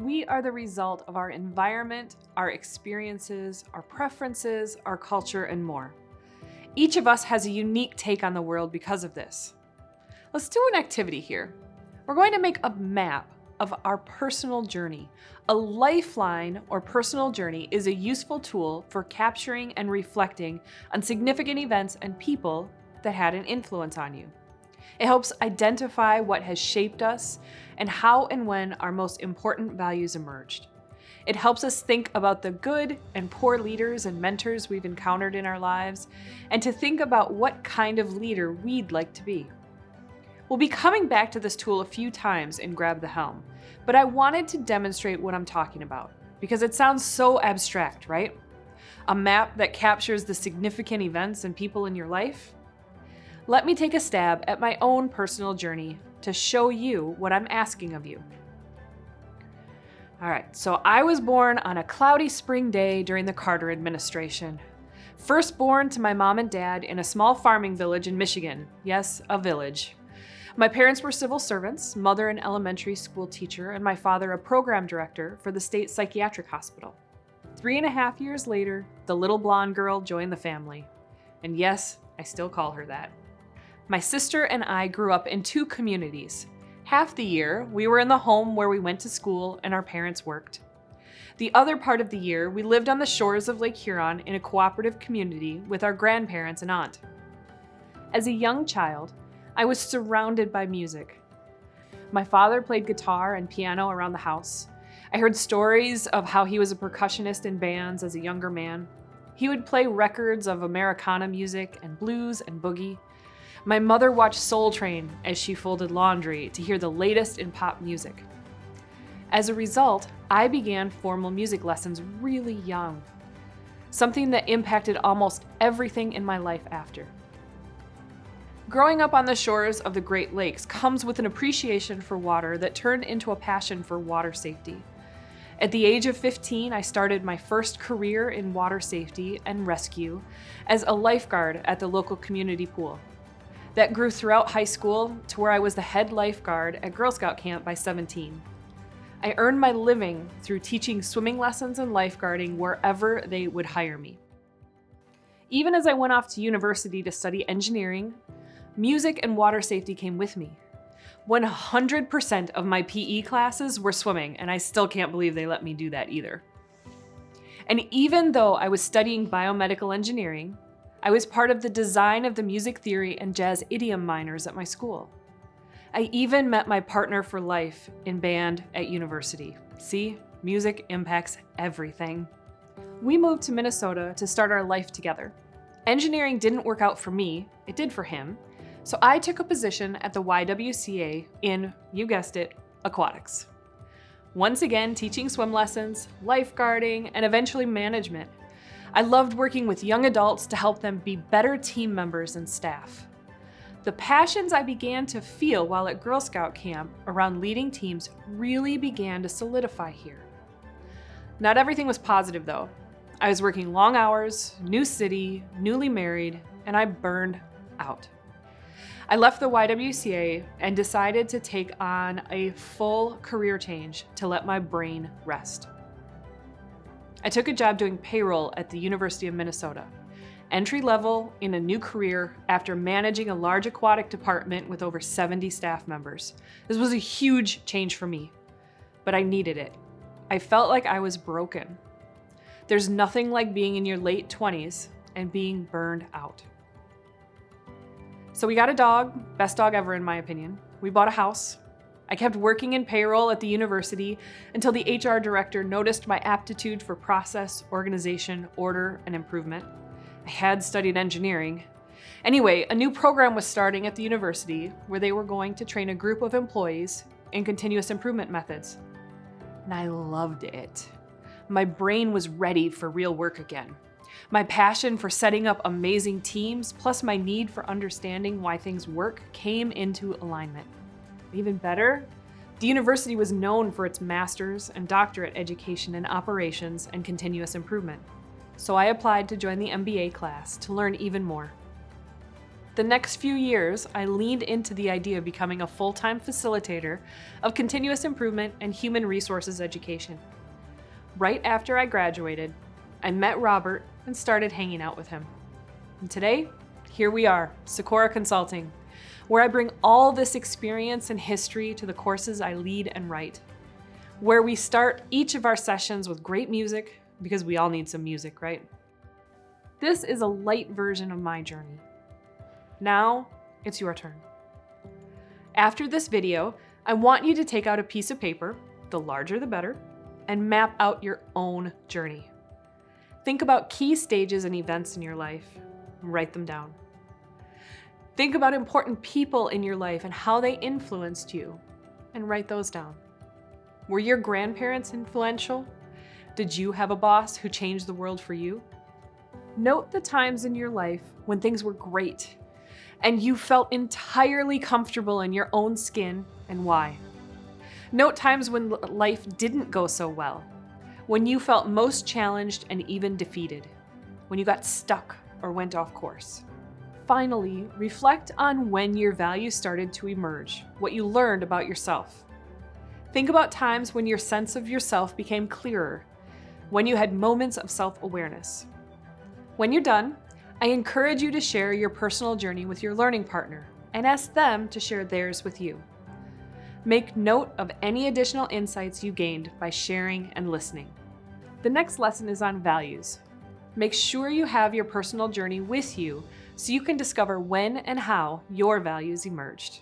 We are the result of our environment, our experiences, our preferences, our culture, and more. Each of us has a unique take on the world because of this. Let's do an activity here. We're going to make a map of our personal journey. A lifeline or personal journey is a useful tool for capturing and reflecting on significant events and people that had an influence on you. It helps identify what has shaped us and how and when our most important values emerged. It helps us think about the good and poor leaders and mentors we've encountered in our lives, and to think about what kind of leader we'd like to be. We'll be coming back to this tool a few times in Grab the Helm, but I wanted to demonstrate what I'm talking about because it sounds so abstract, right? A map that captures the significant events and people in your life? Let me take a stab at my own personal journey to show you what I'm asking of you. All right, so I was born on a cloudy spring day during the Carter administration. First born to my mom and dad in a small farming village in Michigan. Yes, a village. My parents were civil servants, mother an elementary school teacher, and my father a program director for the state psychiatric hospital. 3.5 years later, the little blonde girl joined the family. And yes, I still call her that. My sister and I grew up in 2 communities. Half the year, we were in the home where we went to school and our parents worked. The other part of the year, we lived on the shores of Lake Huron in a cooperative community with our grandparents and aunt. As a young child, I was surrounded by music. My father played guitar and piano around the house. I heard stories of how he was a percussionist in bands as a younger man. He would play records of Americana music and blues and boogie. My mother watched Soul Train as she folded laundry to hear the latest in pop music. As a result, I began formal music lessons really young, something that impacted almost everything in my life after. Growing up on the shores of the Great Lakes comes with an appreciation for water that turned into a passion for water safety. At the age of 15, I started my first career in water safety and rescue as a lifeguard at the local community pool. That grew throughout high school to where I was the head lifeguard at Girl Scout camp by 17. I earned my living through teaching swimming lessons and lifeguarding wherever they would hire me. Even as I went off to university to study engineering, music and water safety came with me. 100% of my PE classes were swimming, and I still can't believe they let me do that either. And even though I was studying biomedical engineering, I was part of the design of the music theory and jazz idiom minors at my school. I even met my partner for life in band at university. See, music impacts everything. We moved to Minnesota to start our life together. Engineering didn't work out for me, it did for him, so I took a position at the YWCA in, you guessed it, aquatics. Once again, teaching swim lessons, lifeguarding, and eventually management. I loved working with young adults to help them be better team members and staff. The passions I began to feel while at Girl Scout camp around leading teams really began to solidify here. Not everything was positive though. I was working long hours, new city, newly married, and I burned out. I left the YWCA and decided to take on a full career change to let my brain rest. I took a job doing payroll at the University of Minnesota, entry level in a new career after managing a large aquatic department with over 70 staff members. This was a huge change for me, but I needed it. I felt like I was broken. There's nothing like being in your late 20s and being burned out. So we got a dog, best dog ever in my opinion. We bought a house. I kept working in payroll at the university until the HR director noticed my aptitude for process, organization, order, and improvement. I had studied engineering. Anyway, a new program was starting at the university where they were going to train a group of employees in continuous improvement methods. And I loved it. My brain was ready for real work again. My passion for setting up amazing teams, plus my need for understanding why things work, came into alignment. Even better, the university was known for its master's and doctorate education in operations and continuous improvement. So I applied to join the MBA class to learn even more. The next few years, I leaned into the idea of becoming a full-time facilitator of continuous improvement and human resources education. Right after I graduated, I met Robert and started hanging out with him. And today, here we are, Sakura Consulting, where I bring all this experience and history to the courses I lead and write, where we start each of our sessions with great music, because we all need some music, right? This is a light version of my journey. Now, it's your turn. After this video, I want you to take out a piece of paper, the larger the better, and map out your own journey. Think about key stages and events in your life, and write them down. Think about important people in your life and how they influenced you, and write those down. Were your grandparents influential? Did you have a boss who changed the world for you? Note the times in your life when things were great and you felt entirely comfortable in your own skin, and why. Note times when life didn't go so well, when you felt most challenged and even defeated, when you got stuck or went off course. Finally, reflect on when your values started to emerge, what you learned about yourself. Think about times when your sense of yourself became clearer, when you had moments of self-awareness. When you're done, I encourage you to share your personal journey with your learning partner and ask them to share theirs with you. Make note of any additional insights you gained by sharing and listening. The next lesson is on values. Make sure you have your personal journey with you so you can discover when and how your values emerged.